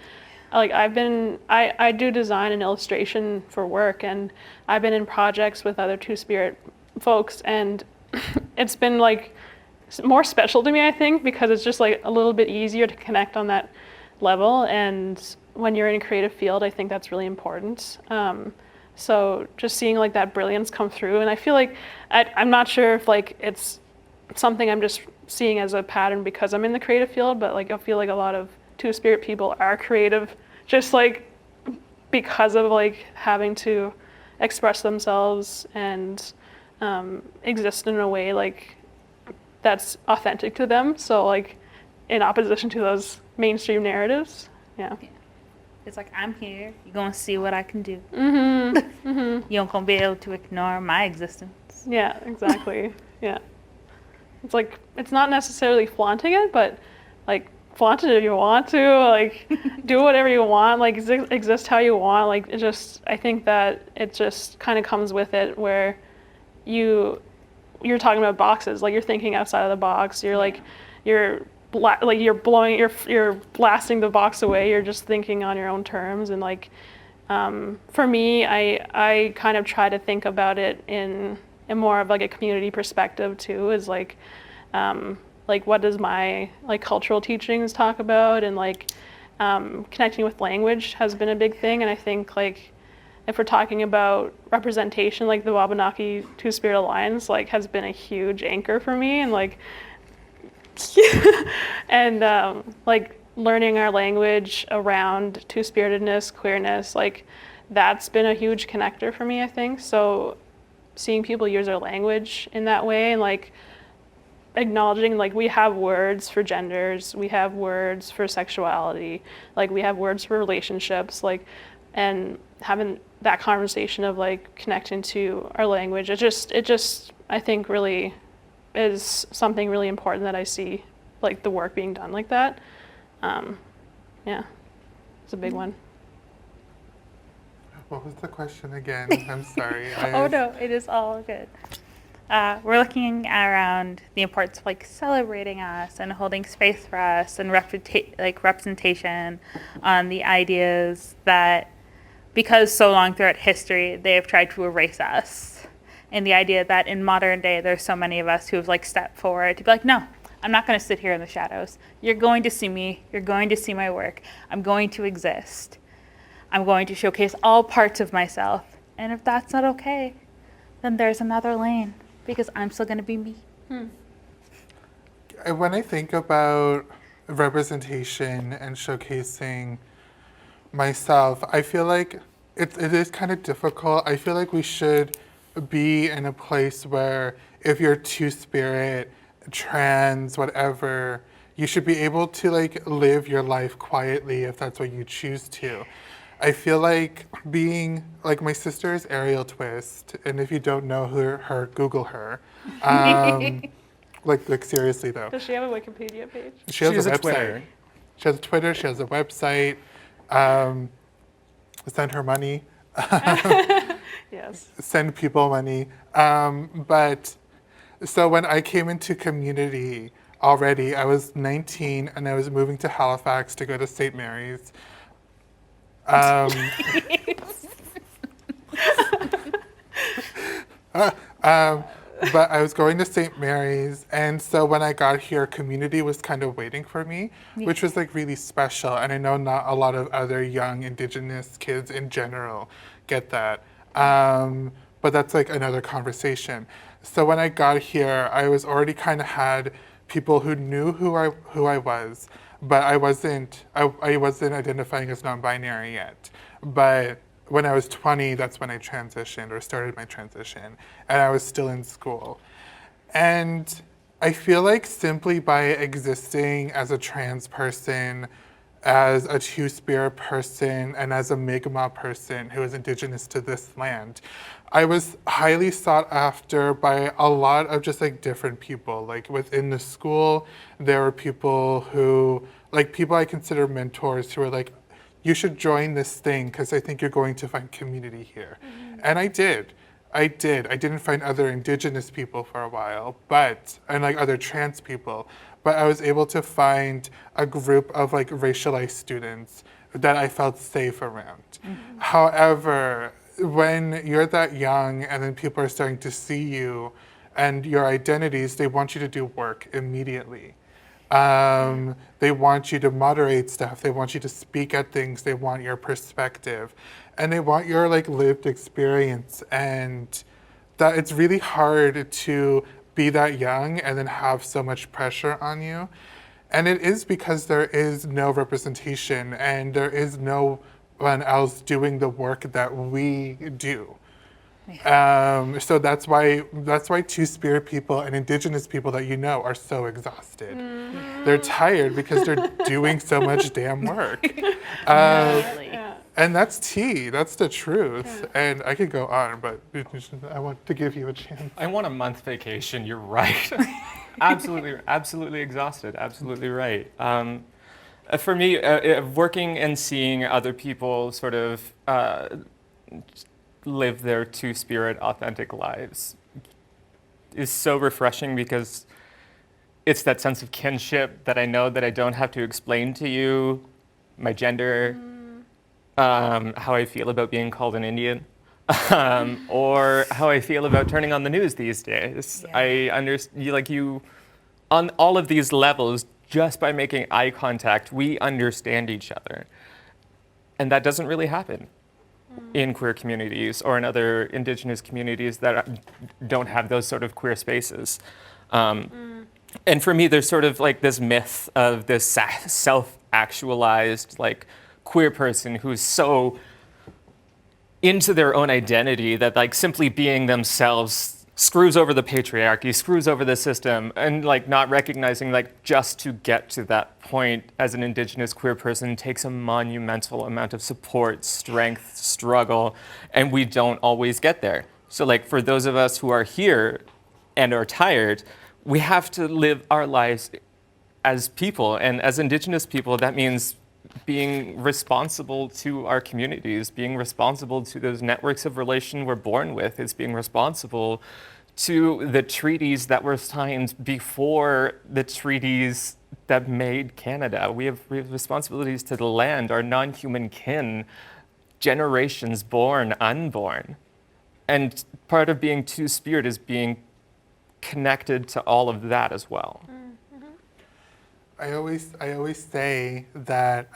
Like I do design and illustration for work, and I've been in projects with other two-spirit folks, and it's been like more special to me, I think, because it's just like a little bit easier to connect on that level. And when you're in a creative field, I think that's really important. So just seeing like that brilliance come through, and I feel like I'm not sure if like it's something I'm just seeing as a pattern because I'm in the creative field, but like I feel like a lot of two-spirit people are creative just like because of like having to express themselves and exist in a way like that's authentic to them. So like in opposition to those mainstream narratives. Yeah. It's like, I'm here, you're gonna see what I can do. Mm-hmm. Mm-hmm. You ain't gonna be able to ignore my existence. Yeah, exactly. Yeah. It's like, it's not necessarily flaunting it, but like flaunt it if you want to, like do whatever you want, like exist how you want. Like it just, I think that it just kind of comes with it where you're talking about boxes, like you're thinking outside of the box. You're like, you're blasting the box away. You're just thinking on your own terms. And like, for me, I kind of try to think about it in more of like a community perspective too, is like what does my like cultural teachings talk about, and like connecting with language has been a big thing. And I think like if we're talking about representation, like the Wabanaki Two-Spirit Alliance, like has been a huge anchor for me, and like, and like learning our language around two-spiritedness, queerness, like that's been a huge connector for me, I think. So seeing people use their language in that way, and like acknowledging like we have words for genders, we have words for sexuality, like we have words for relationships, like, and having that conversation of like connecting to our language, it just I think really is something really important that I see, like the work being done like that. Yeah, it's a big one. What was the question again? I'm sorry. Oh no, it is all good. We're looking around the importance of like celebrating us and holding space for us and representation on the ideas that, because so long throughout history they have tried to erase us, and the idea that in modern day there's so many of us who have like stepped forward to be like, no, I'm not going to sit here in the shadows. You're going to see me. You're going to see my work. I'm going to exist. I'm going to showcase all parts of myself. And if that's not okay, then there's another lane, because I'm still going to be me. When I think about representation and showcasing myself, I feel like it is kind of difficult. I feel like we should be in a place where if you're two-spirit, trans, whatever, you should be able to like live your life quietly if that's what you choose to. I feel like being, like my sister is Ariel Twist, and if you don't know her, Google her. Like seriously though. Does she have a Wikipedia page? She has a website. Twitter. She has a Twitter, she has a website. Send her money. Yes. Send people money. But so when I came into community already, I was 19 and I was moving to Halifax to go to St. Mary's. But I was going to St. Mary's, and so when I got here, community was kind of waiting for me, which was like really special. And I know not a lot of other young Indigenous kids in general get that. But that's like another conversation. So when I got here, I was already kind of had people who knew who I was, but I wasn't identifying as non-binary yet. But when I was 20, that's when I transitioned or started my transition, and I was still in school. And I feel like simply by existing as a trans person, as a two-spirit person, and as a Mi'kmaq person who is Indigenous to this land, I was highly sought after by a lot of just like different people. Like within the school, there were people who, like people I consider mentors who were like, you should join this thing because I think you're going to find community here. Mm-hmm. And I did. I didn't find other Indigenous people for a while, and like other trans people, but I was able to find a group of like racialized students that I felt safe around. Mm-hmm. However, when you're that young and then people are starting to see you and your identities, they want you to do work immediately. They want you to moderate stuff. They want you to speak at things. They want your perspective, and they want your like lived experience. And that it's really hard to be that young and then have so much pressure on you. And it is because there is no representation and there is no one else doing the work that we do. So that's why two-spirit people and Indigenous people that you know are so exhausted. Mm-hmm. They're tired because they're doing so much damn work. And that's tea. That's the truth. Yeah. And I could go on, but I want to give you a chance. I want a month vacation. You're right. Absolutely exhausted. Absolutely right. For me, working and seeing other people sort of live their two-spirit authentic lives is so refreshing, because it's that sense of kinship that I know that I don't have to explain to you my gender, how I feel about being called an Indian, or how I feel about turning on the news these days. Yeah. I understand, you, on all of these levels, just by making eye contact, we understand each other. And that doesn't really happen. in queer communities or in other Indigenous communities that don't have those sort of queer spaces. And for me, there's sort of like this myth of this self-actualized like queer person who's so into their own identity that like simply being themselves screws over the patriarchy, screws over the system, and like not recognizing like just to get to that point as an Indigenous queer person takes a monumental amount of support, strength, struggle, and we don't always get there. So like for those of us who are here and are tired, we have to live our lives as people, and as Indigenous people, that means being responsible to our communities, being responsible to those networks of relation we're born with. It's being responsible to the treaties that were signed before the treaties that made Canada. We have responsibilities to the land, our non-human kin, generations born, unborn. And part of being Two-Spirit is being connected to all of that as well. I always say that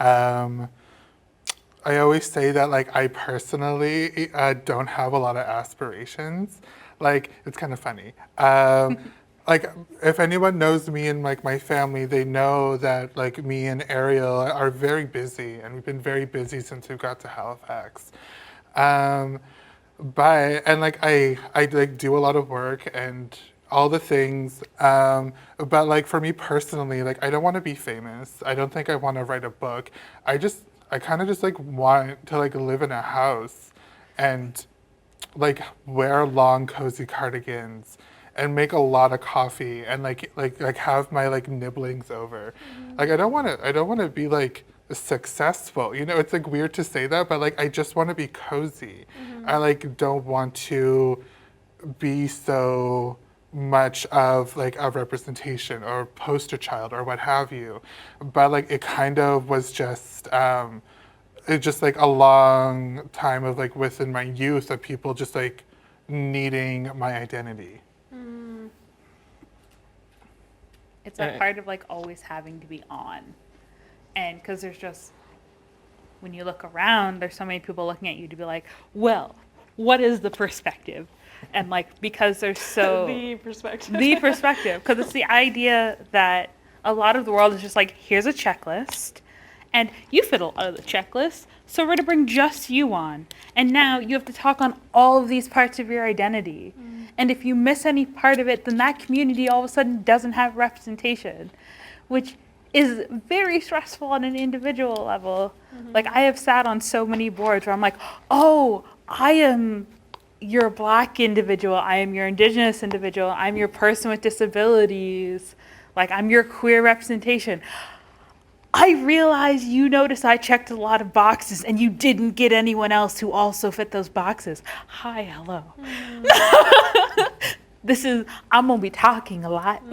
like I personally don't have a lot of aspirations. Like it's kind of funny. Like if anyone knows me and like my family, they know that like me and Ariel are very busy, and we've been very busy since we got to Halifax. But like I like do a lot of work and all the things, but like for me personally, like I don't want to be famous. I don't think I want to write a book. I kind of just like want to like live in a house and like wear long cozy cardigans and make a lot of coffee and like have my like nibblings over. Like I don't want to be like successful. You know, it's like weird to say that, but like I just want to be cozy. I like don't want to be so much of like a representation or poster child or what have you, but like it kind of was just it's just like a long time of like within my youth of people just like needing my identity. It's that part of like always having to be on, and because there's just, when you look around, there's so many people looking at you to be like, well, what is the perspective? And like, because there's so The perspective. the perspective, because it's the idea that a lot of the world is just like, here's a checklist and you fit out of the checklist, so we're going to bring just you on, and now you have to talk on all of these parts of your identity, and if you miss any part of it, then that community all of a sudden doesn't have representation, which is very stressful on an individual level. Like I have sat on so many boards where I'm like, oh, I am your Black individual, I am your Indigenous individual, I'm your person with disabilities, like I'm your queer representation. I realize you noticed I checked a lot of boxes and you didn't get anyone else who also fit those boxes. Hi, hello. I'm gonna be talking a lot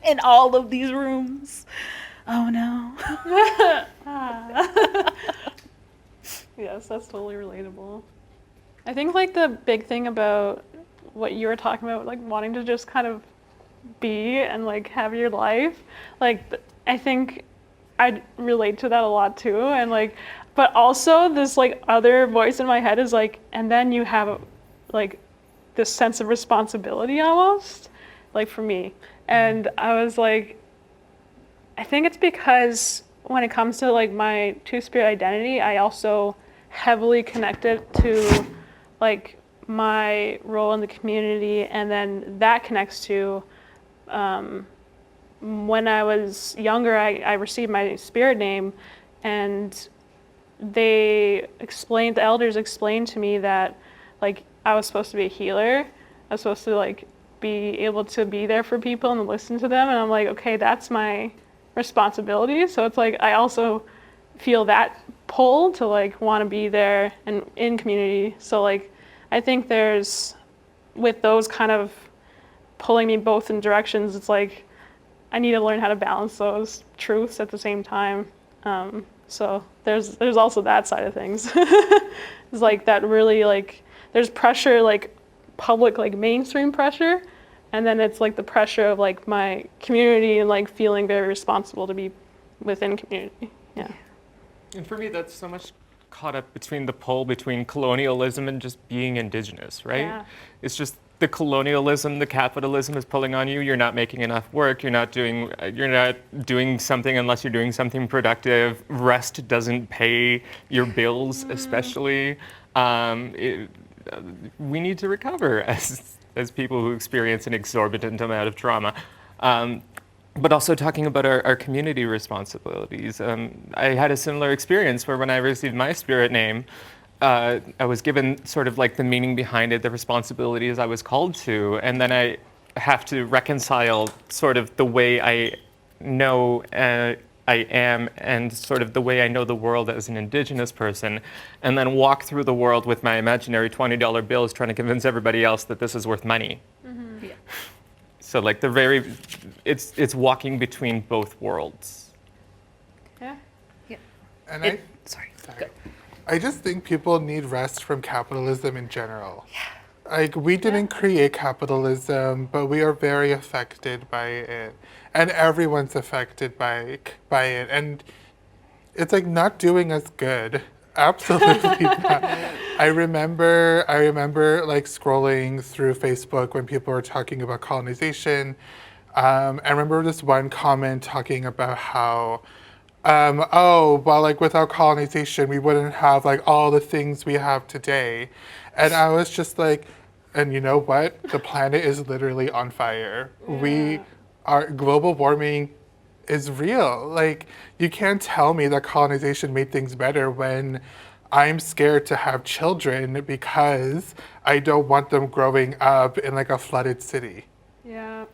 in all of these rooms. Oh no. Yes, that's totally relatable. I think like the big thing about what you were talking about, like wanting to just kind of be and like have your life, like I think I relate to that a lot too, and like, but also this like other voice in my head is like, and then you have like this sense of responsibility almost, like for me, and I was like, I think it's because when it comes to like my Two-Spirit identity, I also heavily connect it to like my role in the community, and then that connects to when I was younger, I received my spirit name, and the elders explained to me that like I was supposed to be a healer. I was supposed to like be able to be there for people and listen to them, and I'm like, okay, that's my responsibility. So it's like I also feel that pull to like want to be there and in community. So like I think there's, with those kind of pulling me both in directions, it's like I need to learn how to balance those truths at the same time. So there's also that side of things. It's like that really like there's pressure, like public, like mainstream pressure, and then it's like the pressure of like my community and like feeling very responsible to be within community. Yeah. And for me, that's so much caught up between the pole between colonialism and just being indigenous, right? Yeah. It's just the colonialism, the capitalism is pulling on you. You're not making enough work. You're not doing something unless you're doing something productive. Rest doesn't pay your bills, especially. We need to recover as people who experience an exorbitant amount of trauma. But also talking about our community responsibilities. I had a similar experience where when I received my spirit name, I was given sort of like the meaning behind it, the responsibilities I was called to, and then I have to reconcile sort of the way I know I am and sort of the way I know the world as an Indigenous person, and then walk through the world with my imaginary $20 bills trying to convince everybody else that this is worth money. Yeah. So like it's walking between both worlds. Yeah. And Sorry. sorry. I just think people need rest from capitalism in general. Yeah. Like, we didn't create capitalism, but we are very affected by it. And everyone's affected by it. And it's like not doing us good. Absolutely not. I remember like scrolling through Facebook when people were talking about colonization. I remember this one comment talking about how like without colonization, we wouldn't have like all the things we have today. And I was just like, and you know what? The planet is literally on fire. Our global warming is real. Like, you can't tell me that colonization made things better when I'm scared to have children because I don't want them growing up in like a flooded city. Yeah.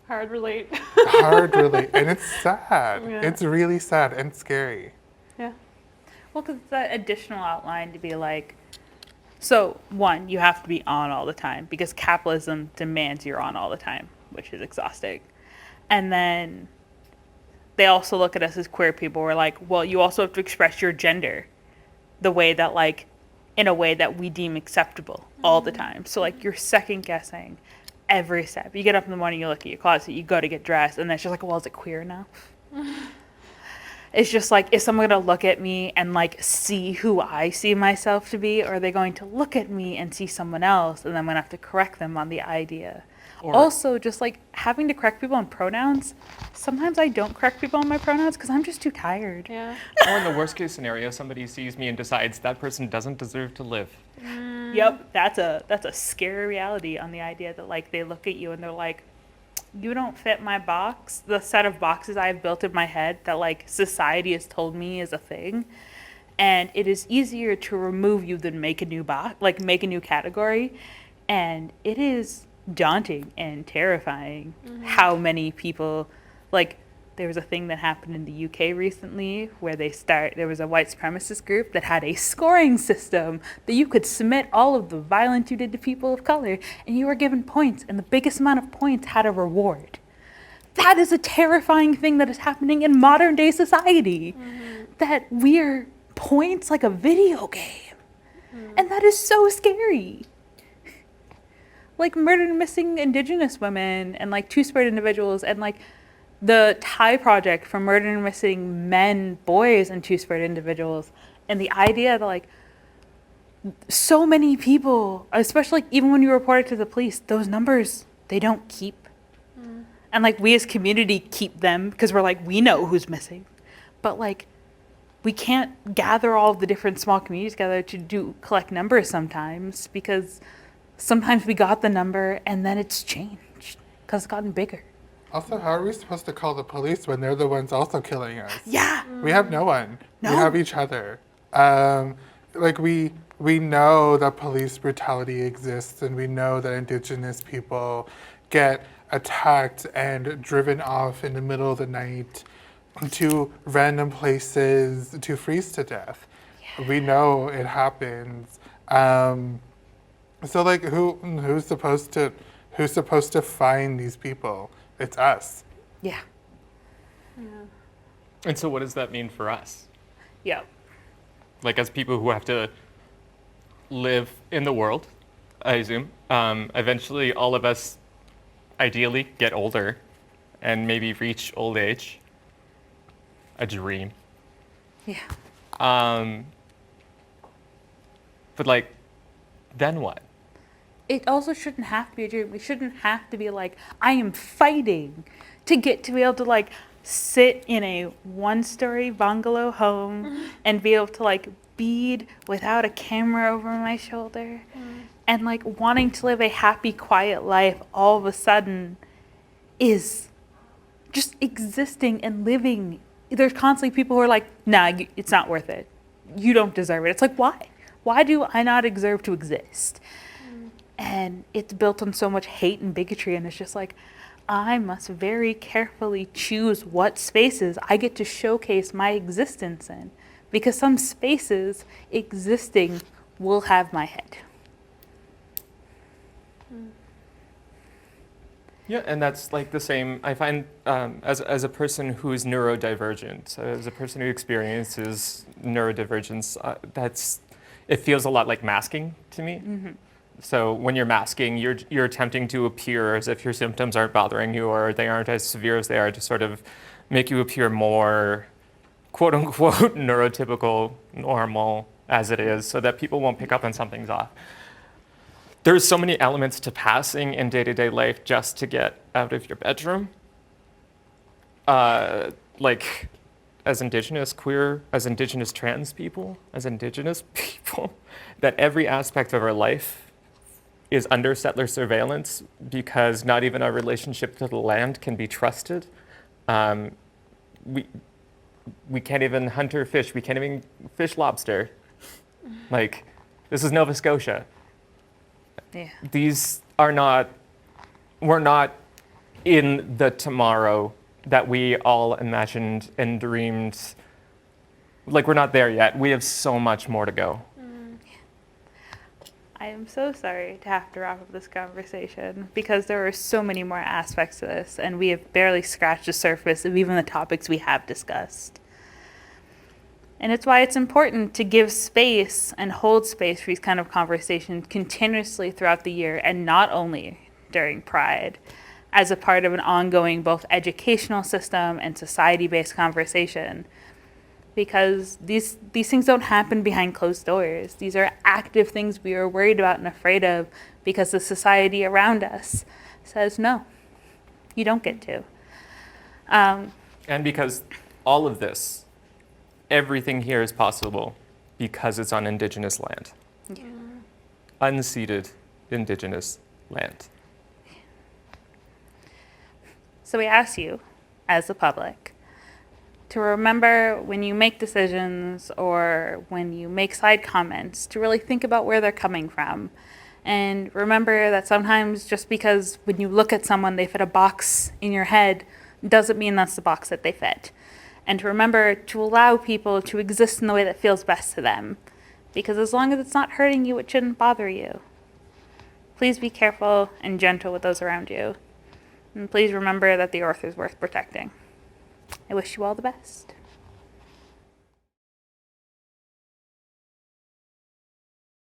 Hard relate. Hard really, and it's sad. Yeah. It's really sad and scary. Yeah. Well, because it's that additional outline to be like, so one, you have to be on all the time because capitalism demands you're on all the time, which is exhausting. And then they also look at us as queer people. We're like, well, you also have to express your gender the way that, like, in a way that we deem acceptable all the time. So, like, you're second guessing every step. You get up in the morning, you look at your closet, you go to get dressed, and then it's just like, well, is it queer now? It's just like, is someone going to look at me and like see who I see myself to be, or are they going to look at me and see someone else, and then I'm going to have to correct them on the idea? Or- Also, just like having to correct people on pronouns, sometimes I don't correct people on my pronouns because I'm just too tired. Yeah. Or in the worst case scenario, somebody sees me and decides that person doesn't deserve to live. Yep, that's a scary reality on the idea that like they look at you and they're like, you don't fit my box, the set of boxes I've built in my head that like society has told me is a thing. And it is easier to remove you than make a new box, like make a new category. And it is daunting and terrifying how many people, like, there was a thing that happened in the UK recently where there was a white supremacist group that had a scoring system that you could submit all of the violence you did to people of color and you were given points, and the biggest amount of points had a reward. That is a terrifying thing that is happening in modern day society. That we're points like a video game. And that is so scary. Like murdered and missing Indigenous women and like two-spirit individuals, and like the Thai project for murdered and missing men, boys, and two-spirit individuals. And the idea that like so many people, especially like, even when you report it to the police, those numbers, they don't keep. And like we as community keep them because we're like, we know who's missing. But like we can't gather all of the different small communities together to collect numbers sometimes, because sometimes we got the number and then it's changed because it's gotten bigger. Also, how are we supposed to call the police when they're the ones also killing us? Yeah. We have no one. No. We have each other. Like we know that police brutality exists, and we know that Indigenous people get attacked and driven off in the middle of the night to random places to freeze to death. Yeah. We know it happens. So like who's supposed to find these people? It's us. Yeah. And so what does that mean for us? Yeah. Like, as people who have to live in the world, I assume, eventually all of us ideally get older and maybe reach old age. A dream. Yeah. But like, then what? It also shouldn't have to be a dream. We shouldn't have to be like, I am fighting to get to be able to like sit in a 1-story bungalow home and be able to like bead without a camera over my shoulder and like wanting to live a happy, quiet life all of a sudden is just existing and living. There's constantly people who are like, nah, it's not worth it. You don't deserve it. It's like, why? Why do I not deserve to exist? And it's built on so much hate and bigotry, and it's just like, I must very carefully choose what spaces I get to showcase my existence in, because some spaces existing will have my head. Yeah, and that's like the same. I find as a person who is neurodivergent, as a person who experiences neurodivergence, it feels a lot like masking to me. So when you're masking, you're attempting to appear as if your symptoms aren't bothering you or they aren't as severe as they are, to sort of make you appear more, quote unquote, neurotypical, normal as it is, so that people won't pick up on something's off. There's so many elements to passing in day-to-day life just to get out of your bedroom. Like, as Indigenous queer, as Indigenous trans people, as Indigenous people, that every aspect of our life is under settler surveillance, because not even our relationship to the land can be trusted. We can't even hunt or fish. We can't even fish lobster. Like, this is Nova Scotia. Yeah. We're not in the tomorrow that we all imagined and dreamed. Like, we're not there yet. We have so much more to go. I am so sorry to have to wrap up this conversation, because there are so many more aspects to this, and we have barely scratched the surface of even the topics we have discussed. And it's why it's important to give space and hold space for these kind of conversations continuously throughout the year, and not only during Pride, as a part of an ongoing both educational system and society-based conversation. Because these things don't happen behind closed doors. These are active things we are worried about and afraid of, because the society around us says, no, you don't get to. And because all of this, everything here is possible because it's on Indigenous land. Yeah. Unceded Indigenous land. So we ask you, as the public, to remember when you make decisions or when you make side comments, to really think about where they're coming from. And remember that sometimes just because when you look at someone they fit a box in your head doesn't mean that's the box that they fit. And to remember to allow people to exist in the way that feels best to them. Because as long as it's not hurting you, it shouldn't bother you. Please be careful and gentle with those around you. And please remember that the earth is worth protecting. I wish you all the best.